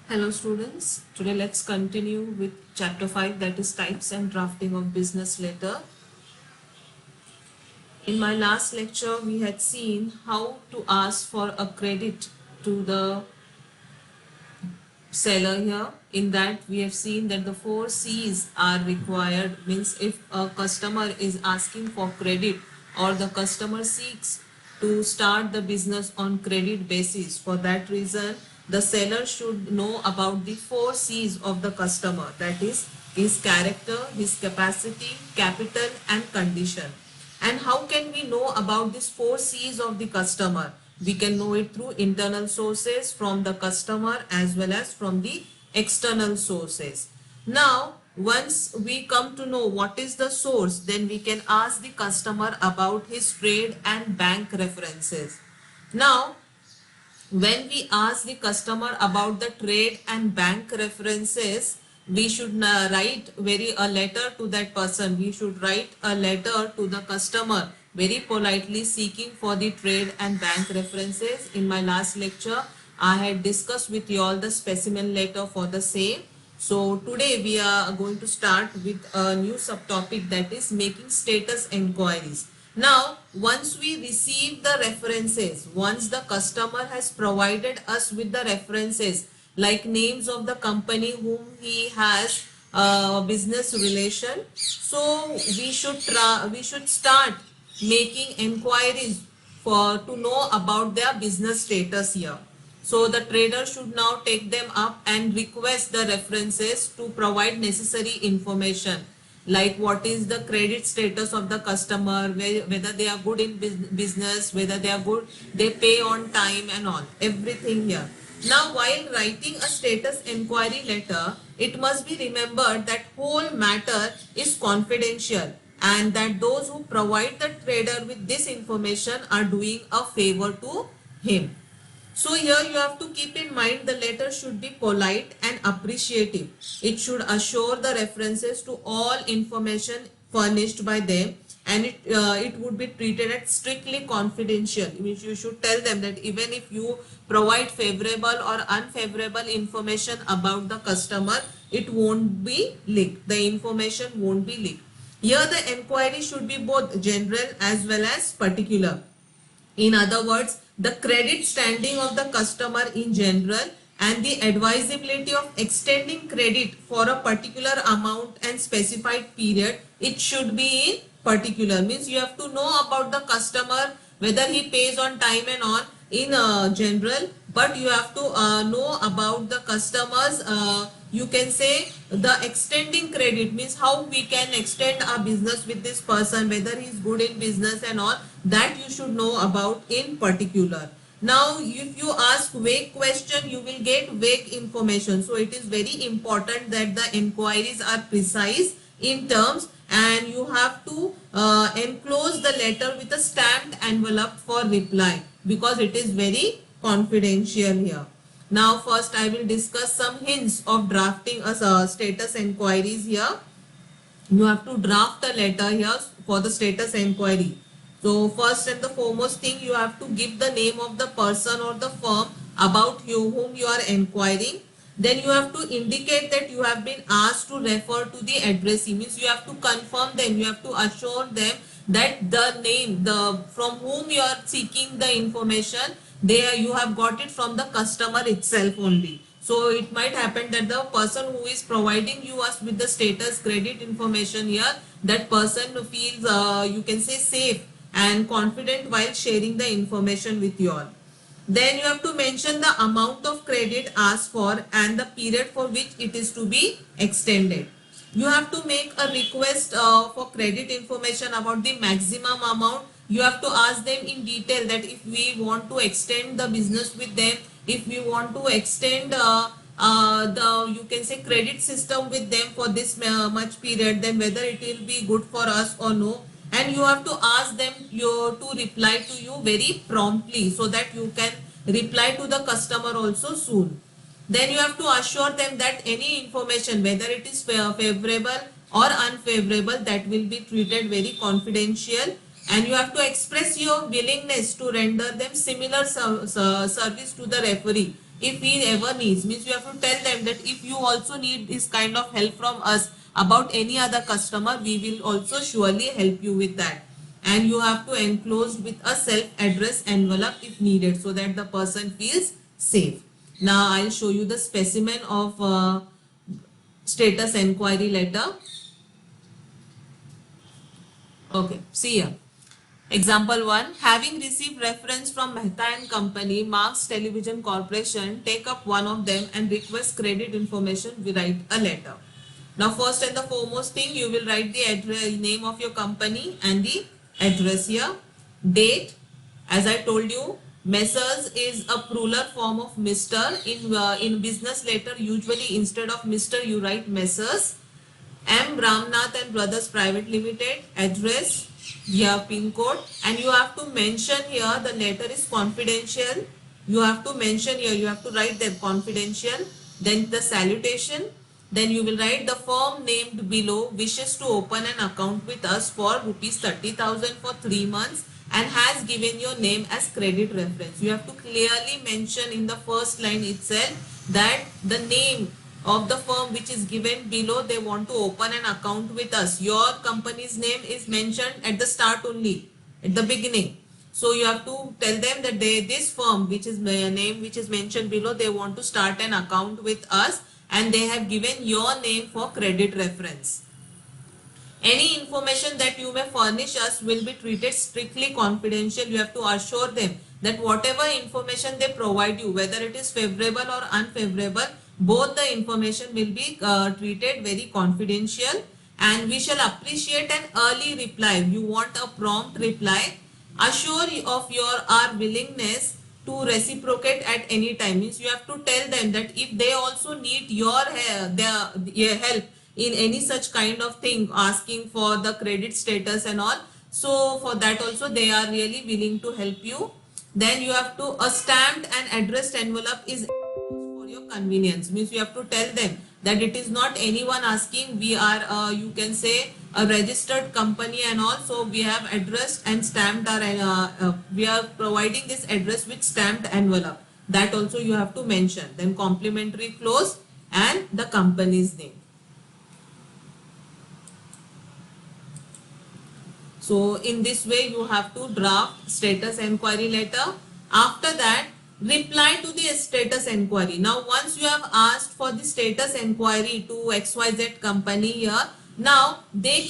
Hello students, today let's continue with chapter 5, that is types and drafting of business letter. In my last lecture we had seen how to ask for a credit to the seller here. In that we have seen that the 4 C's are required, means if a customer is asking for credit or the customer seeks to start the business on credit basis, for that reason the seller should know about the 4 C's of the customer, that is his character, his capacity, capital and condition. And how can we know about these 4 C's of the customer? We can know it through internal sources from the customer as well as from the external sources. Now, once we come to know what is the source, then we can ask the customer about his trade and bank references. Now, when we ask the customer about the trade and bank references, we should write a letter to that person. We should write a letter to the customer very politely seeking for the trade and bank references. In my last lecture, I had discussed with you all the specimen letter for the same. So today we are going to start with a new subtopic, that is making status inquiries. Now, once we receive the references, once the customer has provided us with the references like names of the company whom he has business relation, so we should start making inquiries for to know about their business status here. So the trader should now take them up and request the references to provide necessary information, like what is the credit status of the customer, whether they are good in business, whether they are good, they pay on time and all, everything here. Now, while writing a status inquiry letter, it must be remembered that whole matter is confidential and that those who provide the trader with this information are doing a favor to him. So here you have to keep in mind the letter should be polite and appreciative. It should assure the references to all information furnished by them, and it would be treated as strictly confidential, which you should tell them that even if you provide favorable or unfavorable information about the customer, it won't be leaked. The information won't be leaked. Here the inquiry should be both general as well as particular. In other words, the credit standing of the customer in general and the advisability of extending credit for a particular amount and specified period, it should be in particular. Means you have to know about the customer, whether he pays on time and on in general, but you have to know about the customers, you can say the extending credit, means how we can extend our business with this person, whether he is good in business and all, that you should know about in particular. Now, if you ask vague question, you will get vague information. So it is very important that the inquiries are precise in terms, and you have to enclose the letter with a stamped envelope for reply, because it is very confidential here. Now first I will discuss some hints of drafting a status inquiries here. You have to draft a letter here for the status inquiry. So first and the foremost thing, you have to give the name of the person or the firm about you whom you are inquiring. Then you have to indicate that you have been asked to refer to the addressee, means you have to confirm them, you have to assure them that the name, the from whom you are seeking the information, you have got it from the customer itself only. So it might happen that the person who is providing you us with the status credit information here, that person feels you can say safe and confident while sharing the information with you all. Then you have to mention the amount of credit asked for and the period for which it is to be extended. You have to make a request for credit information about the maximum amount. You have to ask them in detail that if we want to extend the business with them, if we want to extend the, you can say, credit system with them for this much period, then whether it will be good for us or no. And you have to ask them to reply to you very promptly, so that you can reply to the customer also soon. Then you have to assure them that any information, whether it is favorable or unfavorable, that will be treated very confidential. And you have to express your willingness to render them similar service to the referee if he ever needs, means you have to tell them that if you also need this kind of help from us about any other customer, we will also surely help you with that. And you have to enclose with a self-address envelope if needed, so that the person feels safe. Now I'll show you the specimen of status enquiry letter. Okay, see here. Example 1. Having received reference from Mehta and Company, Marks Television Corporation, take up one of them and request credit information, we write a letter. Now first and the foremost thing, you will write the address, name of your company and the address here. Date, as I told you, Messrs is a plural form of Mr. In business letter, usually instead of Mr. you write Messrs. M. Ramnath and Brothers Private Limited, address, here pin code, and you have to mention here the letter is confidential. You have to mention here, you have to write that confidential, then the salutation, then you will write the firm named below wishes to open an account with us for rupees 30,000 for 3 months and has given your name as credit reference. You have to clearly mention in the first line itself that the name of the firm which is given below, they want to open an account with us. Your company's name is mentioned at the start only, at the beginning. So you have to tell them that this firm which is name which is mentioned below, they want to start an account with us and they have given your name for credit reference. Any information that you may furnish us will be treated strictly confidential. You have to assure them that whatever information they provide you, whether it is favorable or unfavorable, both the information will be treated very confidential, and we shall appreciate an early reply. You want a prompt reply. Assure of our willingness to reciprocate at any time. Means you have to tell them that if they also need your help in any such kind of thing, asking for the credit status and all, so for that also they are really willing to help you. Then you have to, a stamped and addressed envelope is for your convenience. Means you have to tell them that it is not anyone asking, we are you can say a registered company and all, so we have addressed and stamped our we are providing this address with stamped envelope. That also you have to mention. Then complimentary clause and the company's name. So in this way you have to draft status enquiry letter. After that, reply to the status enquiry. Now once you have asked for the status enquiry to XYZ company here, now they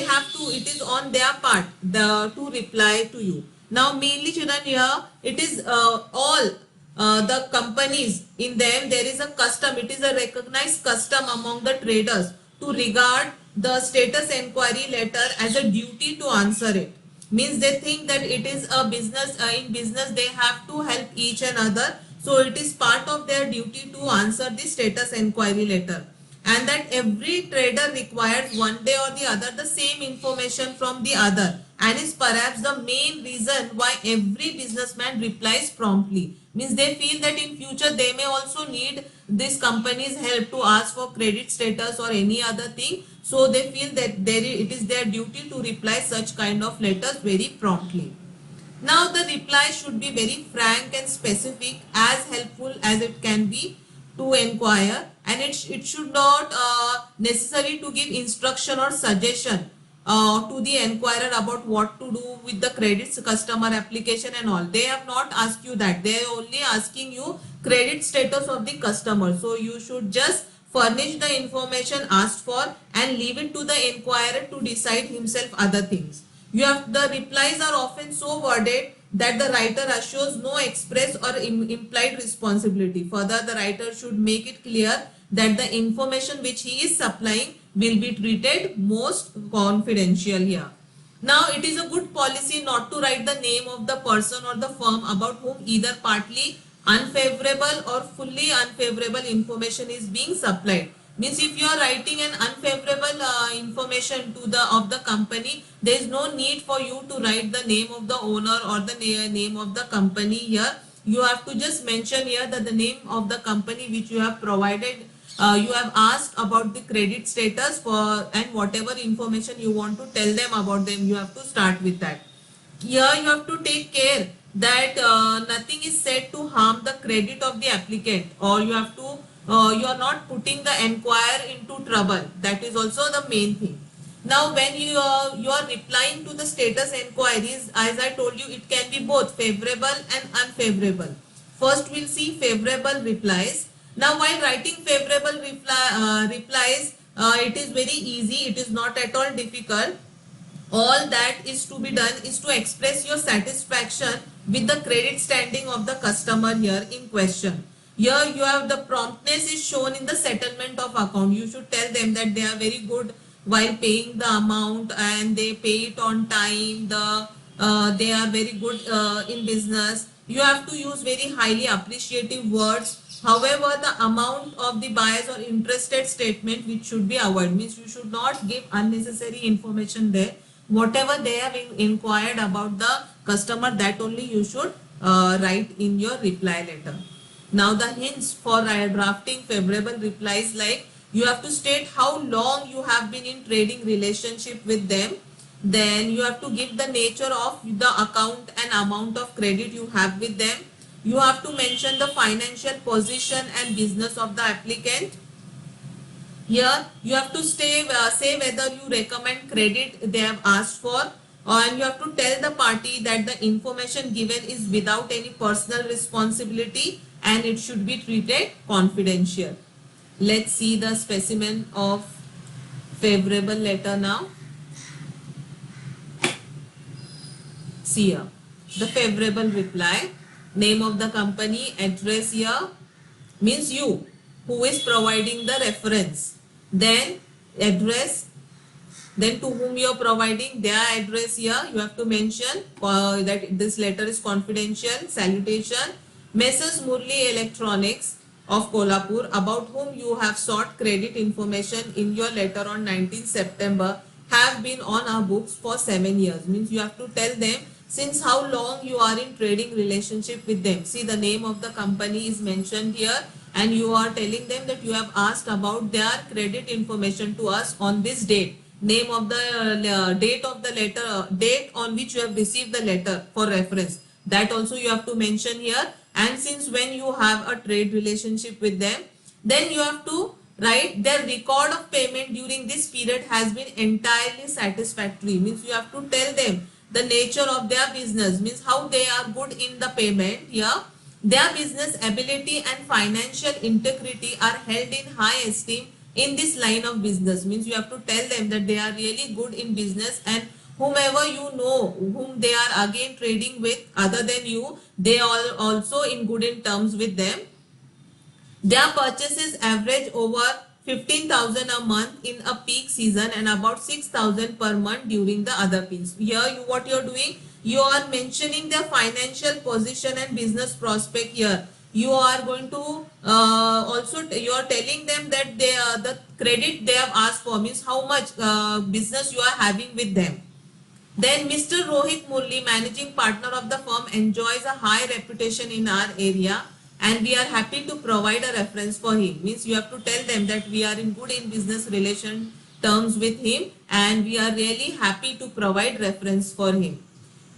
have to, it is on their part to reply to you. Now mainly children here, it is all the companies, in them there is a custom, it is a recognized custom among the traders to regard the status enquiry letter as a duty to answer it. Means they think that it is a business, in business they have to help each another, so it is part of their duty to answer the status enquiry letter, and that every trader requires one day or the other the same information from the other, and is perhaps the main reason why every businessman replies promptly. Means they feel that in future they may also need this company's help to ask for credit status or any other thing, so they feel that it is their duty to reply such kind of letters very promptly. Now the reply should be very frank and specific, as helpful as it can be to inquire, and it should not necessary to give instruction or suggestion to the enquirer about what to do with the credits customer application and all. They have not asked you that. They are only asking you credit status of the customer. So you should just furnish the information asked for and leave it to the inquirer to decide himself other things. The replies are often so worded that the writer assures no express or implied responsibility. Further, the writer should make it clear that the information which he is supplying will be treated most confidential here. Now, it is a good policy not to write the name of the person or the firm about whom either partly unfavorable or fully unfavorable information is being supplied. Means if you are writing an unfavorable information to the company, there is no need for you to write the name of the owner or the name of the company here. You have to just mention here that the name of the company which you have provided, you have asked about the credit status for, and whatever information you want to tell them about them, you have to start with that. Here you have to take care that nothing is said to harm the credit of the applicant, or you have to you are not putting the enquirer into trouble. That is also the main thing. Now when you are replying to the status enquiries, as I told you, it can be both favorable and unfavorable. First we'll see favorable replies. Now while writing favorable replies, it is very easy, it is not at all difficult. All that is to be done is to express your satisfaction with the credit standing of the customer here in question. Here you have the promptness is shown in the settlement of account. You should tell them that they are very good while paying the amount and they pay it on time. They are very good in business. You have to use very highly appreciative words. However, the amount of the bias or interested statement which should be avoided, means you should not give unnecessary information there. Whatever they have inquired about the customer, that only you should write in your reply letter. Now the hints for drafting favorable replies, like you have to state how long you have been in trading relationship with them. Then you have to give the nature of the account and amount of credit you have with them. You have to mention the financial position and business of the applicant. Here you have to say whether you recommend credit they have asked for, and you have to tell the party that the information given is without any personal responsibility and it should be treated confidential. Let's see the specimen of favorable letter now. See here, the favorable reply, name of the company, address here, means you who is providing the reference, then address, then to whom you are providing their address. Here you have to mention that this letter is confidential. Salutation, Messrs Murli Electronics of Kolhapur, about whom you have sought credit information in your letter on 19th September, have been on our books for 7 years. Means you have to tell them since how long you are in trading relationship with them. See, the name of the company is mentioned here, and you are telling them that you have asked about their credit information to us on this date. Name of the date of the letter, date on which you have received the letter for reference, that also you have to mention here. And since when you have a trade relationship with them, then you have to write their record of payment during this period has been entirely satisfactory. Means you have to tell them the nature of their business, means how they are good in the payment. Here their business ability and financial integrity are held in high esteem in this line of business. Means you have to tell them that they are really good in business, and whomever you know whom they are again trading with other than you, they are also in good in terms with them. Their purchases average over 15,000 a month in a peak season and about 6,000 per month during the other peaks. Here what you are doing, you are mentioning their financial position and business prospect. Here you are going to also you are telling them that they the credit they have asked for, means how much business you are having with them. Then Mr. Rohit Murli, managing partner of the firm, enjoys a high reputation in our area and we are happy to provide a reference for him. Means you have to tell them that we are in good in business relation terms with him and we are really happy to provide reference for him.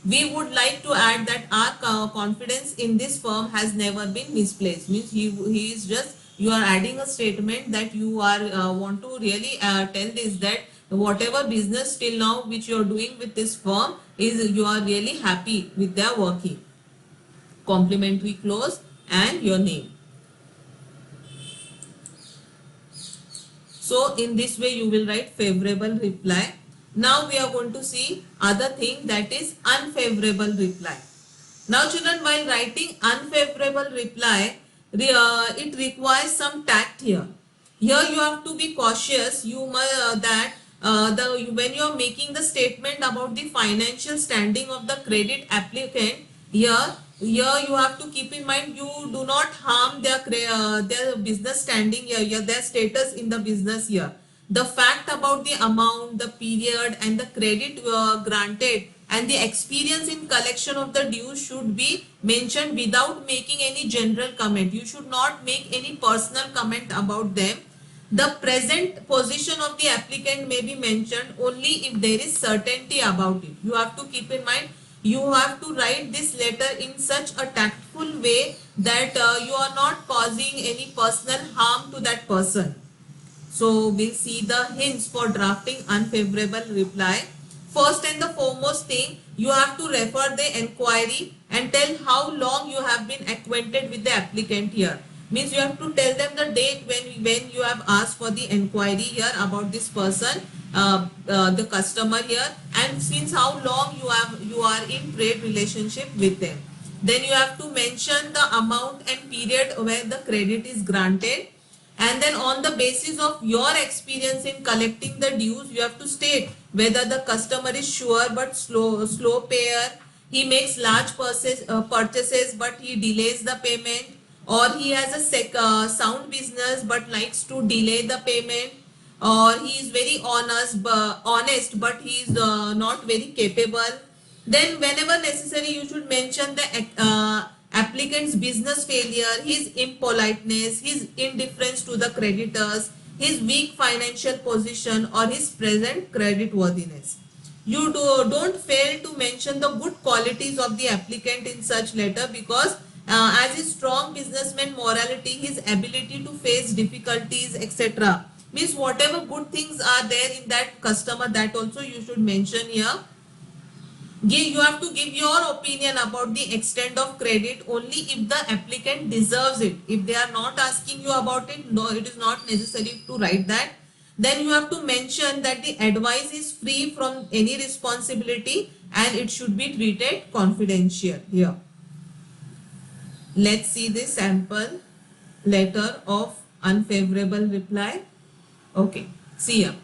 We would like to add that our confidence in this firm has never been misplaced. Means he is just, you are adding a statement that you are want to really tell this, that whatever business till now which you are doing with this firm is you are really happy with their working. Complimentary clause and your name. So in this way you will write favorable reply. Now we are going to see other thing, that is unfavorable reply. Now children, while writing unfavorable reply, it requires some tact here. Here you have to be cautious. You must when you are making the statement about the financial standing of the credit applicant, here you have to keep in mind you do not harm their business standing here, their status in the business here. The fact about the amount, the period and the credit granted and the experience in collection of the dues should be mentioned without making any general comment. You should not make any personal comment about them. The present position of the applicant may be mentioned only if there is certainty about it. You have to keep in mind you have to write this letter in such a tactful way that you are not causing any personal harm to that person. So we'll see the hints for drafting unfavorable reply. First and the foremost thing, you have to refer the enquiry and tell how long you have been acquainted with the applicant here. Means you have to tell them the date when you have asked for the enquiry here about this person, the customer here, and since how long you are in trade relationship with them. Then you have to mention the amount and period where the credit is granted, and then on the basis of your experience in collecting the dues, you have to state whether the customer is sure but slow payer, he makes large purchases but he delays the payment, or he has a sound business but likes to delay the payment, or he is very honest but he is not very capable. Then whenever necessary, you should mention the applicant's business failure, his impoliteness, his indifference to the creditors, his weak financial position, or his present credit worthiness. Don't fail to mention the good qualities of the applicant in such letter, because as his strong businessman morality, his ability to face difficulties, etc. Means whatever good things are there in that customer, that also you should mention here. You have to give your opinion about the extent of credit only if the applicant deserves it. If they are not asking you about it, no, it is not necessary to write that. Then you have to mention that the advice is free from any responsibility and it should be treated confidential here. Let's see the sample letter of unfavorable reply. Okay, see here.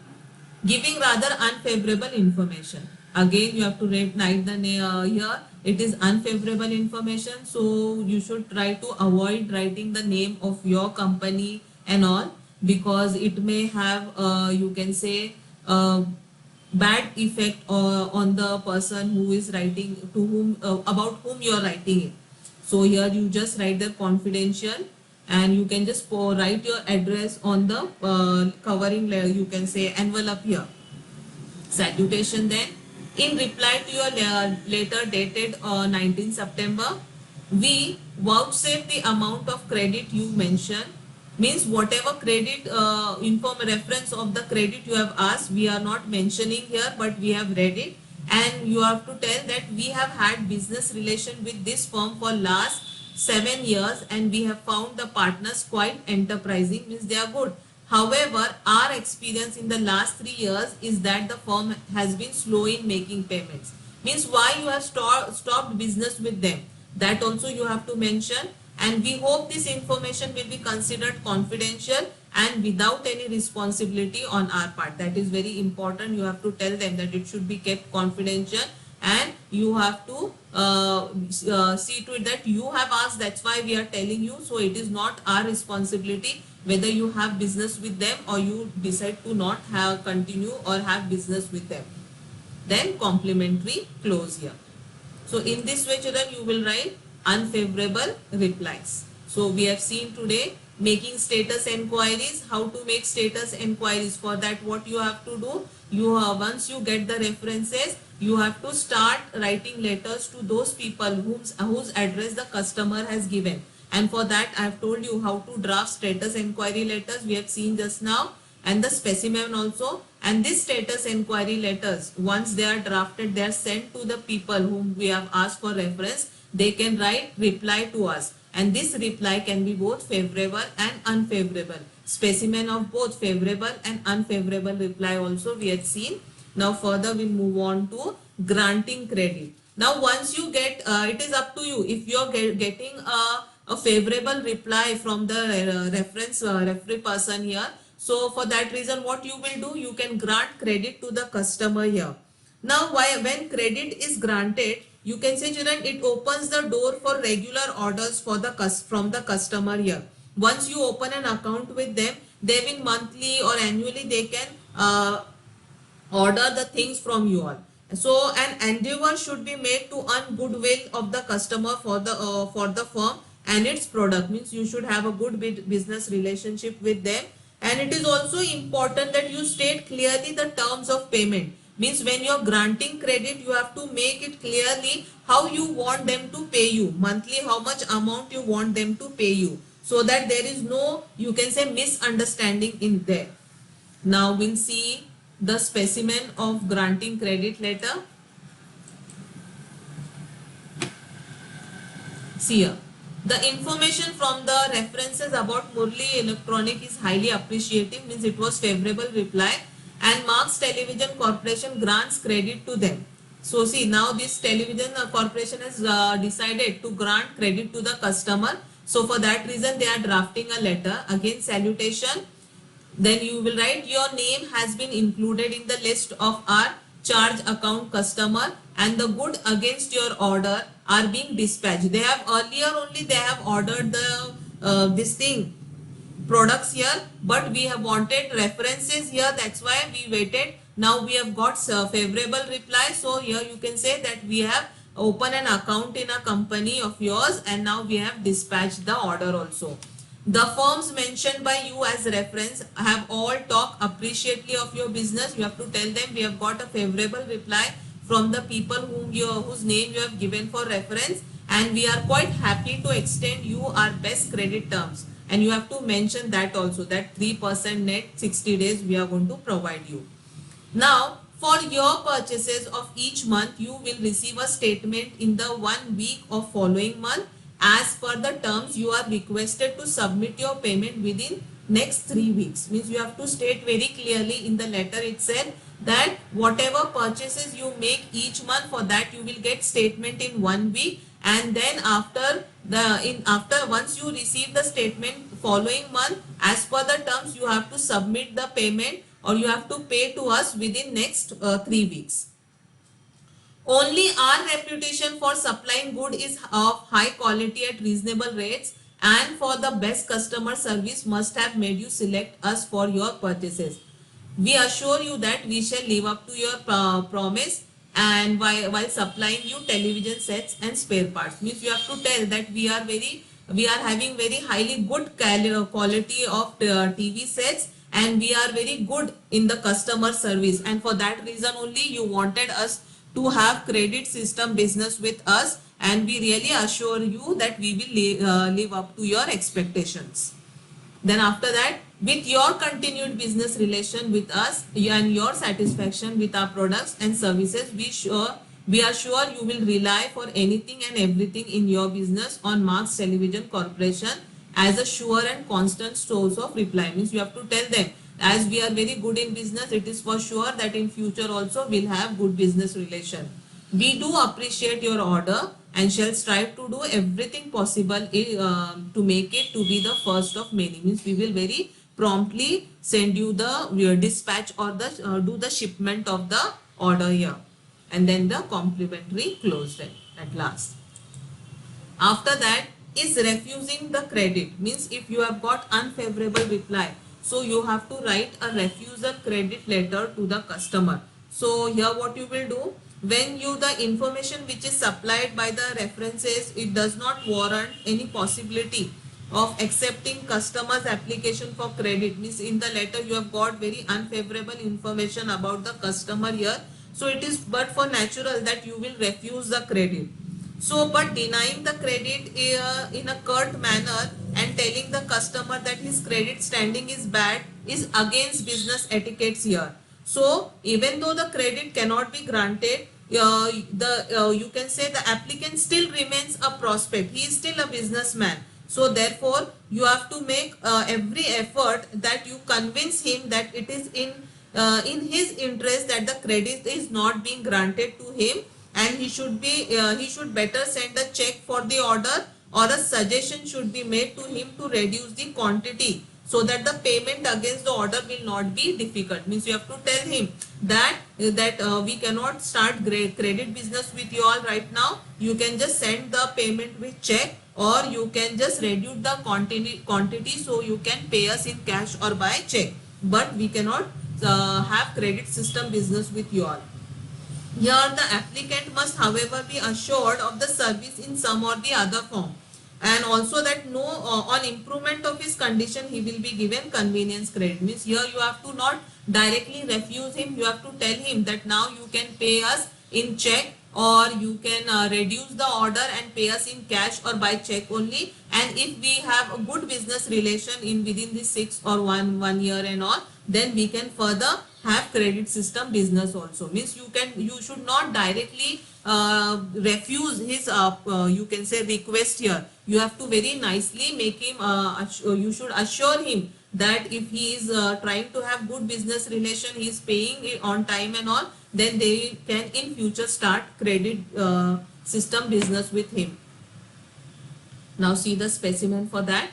Giving rather unfavorable information. Again, you have to write the name here. It is unfavorable information, so you should try to avoid writing the name of your company and all, because it may have you can say bad effect on the person who is writing, to whom about whom you are writing it. So here you just write the confidential, and you can just write your address on the covering layer, you can say envelope here. Salutation then. In reply to your letter dated 19 September, we vouchsafe the amount of credit you mentioned. Means whatever credit reference of the credit you have asked, we are not mentioning here, but we have read it, and you have to tell that we have had business relation with this firm for last 7 years and we have found the partners quite enterprising, means they are good. However, our experience in the last 3 years is that the firm has been slow in making payments. Means why you have stopped business with them. That also you have to mention, and we hope this information will be considered confidential and without any responsibility on our part. That is very important. You have to tell them that it should be kept confidential, and you have to see to it that you have asked, that's why we are telling you. So it is not our responsibility whether you have business with them or you decide to not have continue or have business with them. Then complimentary close here. So in this way, children, you will write unfavorable replies. So we have seen today making status enquiries, how to make status enquiries. For that, what you have to do, once you get the references, you have to start writing letters to those people whose address the customer has given. And for that, I have told you how to draft status enquiry letters. We have seen just now, and the specimen also. And this status enquiry letters, once they are drafted, they are sent to the people whom we have asked for reference. They can write reply to us, and this reply can be both favorable and unfavorable. Specimen of both favorable and unfavorable reply also we had seen. Now further we'll move on to granting credit. Now once you get, it is up to you. If you are getting a favorable reply from the referee person here, so for that reason, what you will do, you can grant credit to the customer here. Now when credit is granted, you can say, children, it opens the door for regular orders for from the customer here. Once you open an account with them, they will monthly or annually they can order the things from you all. So an endeavor should be made to earn goodwill of the customer for the firm and its product. Means you should have a good business relationship with them. And it is also important that you state clearly the terms of payment. Means when you're granting credit, you have to make it clearly how you want them to pay you monthly, how much amount you want them to pay you, so that there is no, you can say, misunderstanding in there. Now we'll see the specimen of granting credit letter. See here, the information from the references about Murli Electronic is highly appreciative, means it was favorable reply, and Marks Television Corporation grants credit to them. So see, now this television corporation has decided to grant credit to the customer. So for that reason they are drafting a letter. Again, salutation. Then you will write, your name has been included in the list of our charge account customer, and the good against your order are being dispatched. They have earlier only they have ordered the this thing products here, but we have wanted references here, that's why we waited. Now we have got favorable reply, so here you can say that we have opened an account in a company of yours, and now we have dispatched the order also. The firms mentioned by you as reference have all talked appreciatively of your business. You have to tell them we have got a favorable reply from the people whose name you have given for reference, and we are quite happy to extend you our best credit terms. And you have to mention that also, that 3% net 60 days we are going to provide you. Now, for your purchases of each month, you will receive a statement in the 1 week of following month. As per the terms, you are requested to submit your payment within next 3 weeks. Means you have to state very clearly in the letter itself that whatever purchases you make each month, for that you will get statement in 1 week, and then after once you receive the statement following month, as per the terms, you have to submit the payment, or you have to pay to us within next 3 weeks. Only our reputation for supplying good is of high quality at reasonable rates, and for the best customer service must have made you select us for your purchases. We assure you that we shall live up to your promise, and while supplying you television sets and spare parts. Means you have to tell that we are having very highly good quality of TV sets, and we are very good in the customer service, and for that reason only you wanted us to have credit system business with us, and we really assure you that we will live up to your expectations. Then after that, with your continued business relation with us and your satisfaction with our products and services, we are sure you will rely for anything and everything in your business on Marks Television Corporation as a sure and constant source of reply. Means you have to tell them, as we are very good in business, it is for sure that in future also we'll have good business relation. We do appreciate your order and shall strive to do everything possible to make it to be the first of many. Means we will very promptly send you the dispatch or the do the shipment of the order here, and then the complimentary closed at last. After that is refusing the credit. Means if you have got unfavorable reply, so you have to write a refusal credit letter to the customer. So here what you will do, when the information which is supplied by the references, it does not warrant any possibility of accepting customer's application for credit. Means in the letter you have got very unfavorable information about the customer here, so it is but for natural that you will refuse the credit. So but denying the credit in a curt manner and telling the customer that his credit standing is bad is against business etiquettes here. So even though the credit cannot be granted, you can say the applicant still remains a prospect. He is still a businessman. So therefore you have to make every effort that you convince him that it is in his interest that the credit is not being granted to him, and he should better send a check for the order, or a suggestion should be made to him to reduce the quantity, so that the payment against the order will not be difficult. Means you have to tell him that we cannot start credit business with you all right now. You can just send the payment with check, or you can just reduce the quantity so you can pay us in cash or by check, but we cannot have credit system business with you all. Here the applicant must however be assured of the service in some or the other form. And also that no on improvement of his condition he will be given convenience credit. Means here you have to not directly refuse him, you have to tell him that now you can pay us in check, or you can reduce the order and pay us in cash or by check only. And if we have a good business relation in within this 6 or 1 year and all, then we can further have credit system business also. Means you should not directly refuse his you can say request here. You have to very nicely make him you should assure him that if he is trying to have good business relation, he is paying it on time and all, then they can in future start credit system business with him. Now see the specimen for that.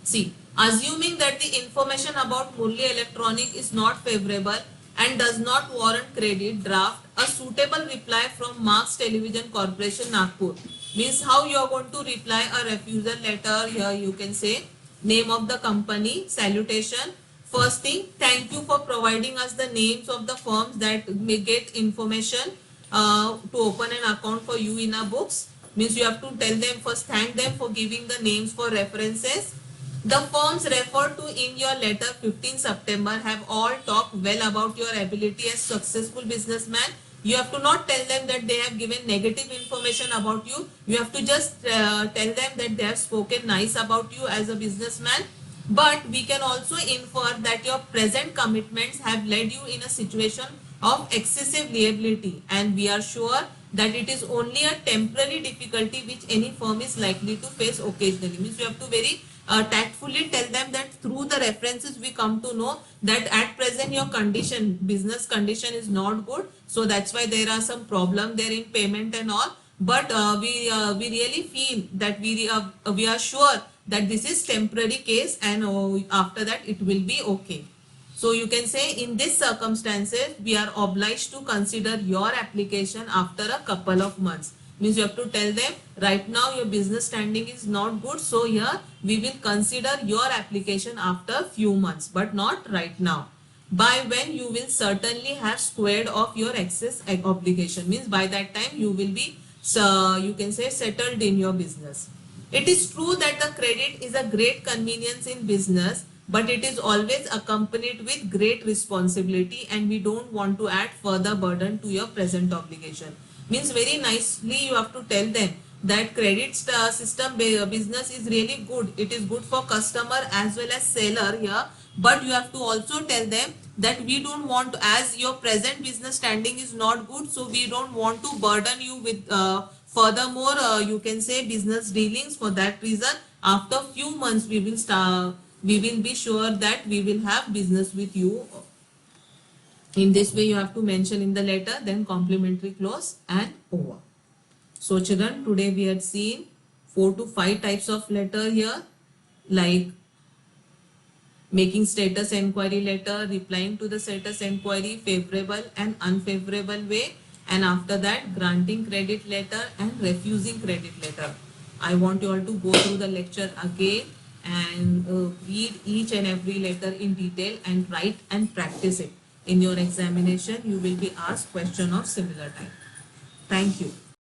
See, assuming that the information about Murli Electronic is not favorable and does not warrant credit, draft a suitable reply from Marks Television Corporation, Nagpur. Means how you are going to reply a refusal letter. Here you can say name of the company, salutation. First thing, thank you for providing us the names of the firms that may get information to open an account for you in our books. Means you have to tell them first, thank them for giving the names for references. The firms referred to in your letter 15 September have all talked well about your ability as successful businessman. You have to not tell them that they have given negative information about you. You have to just tell them that they have spoken nice about you as a businessman. But we can also infer that your present commitments have led you in a situation of excessive liability, and we are sure that it is only a temporary difficulty which any firm is likely to face occasionally. Means you have to very tactfully tell them that through the references we come to know that at present your condition, business condition is not good, so that's why there are some problem there in payment and all. But we really feel that we are sure that this is temporary case, and after that it will be okay. So you can say in this circumstances we are obliged to consider your application after a couple of months. Means you have to tell them right now your business standing is not good, so here we will consider your application after few months, but not right now. By when you will certainly have squared off your excess obligation. Means by that time you will be you can say settled in your business. It is true that the credit is a great convenience in business, but it is always accompanied with great responsibility, and we don't want to add further burden to your present obligation. Means very nicely you have to tell them that credit system business is really good. It is good for customer as well as seller here, but you have to also tell them that we don't want to, as your present business standing is not good, so we don't want to burden you with furthermore you can say business dealings. For that reason, after few months we will be sure that we will have business with you. In this way you have to mention in the letter, then complimentary clause and over. So children, today we had seen 4 to 5 types of letter here, like making status enquiry letter, replying to the status enquiry, favorable and unfavorable way, and after that granting credit letter and refusing credit letter. I want you all to go through the lecture again and read each and every letter in detail and write and practice it. In your examination, you will be asked question of similar type. Thank you.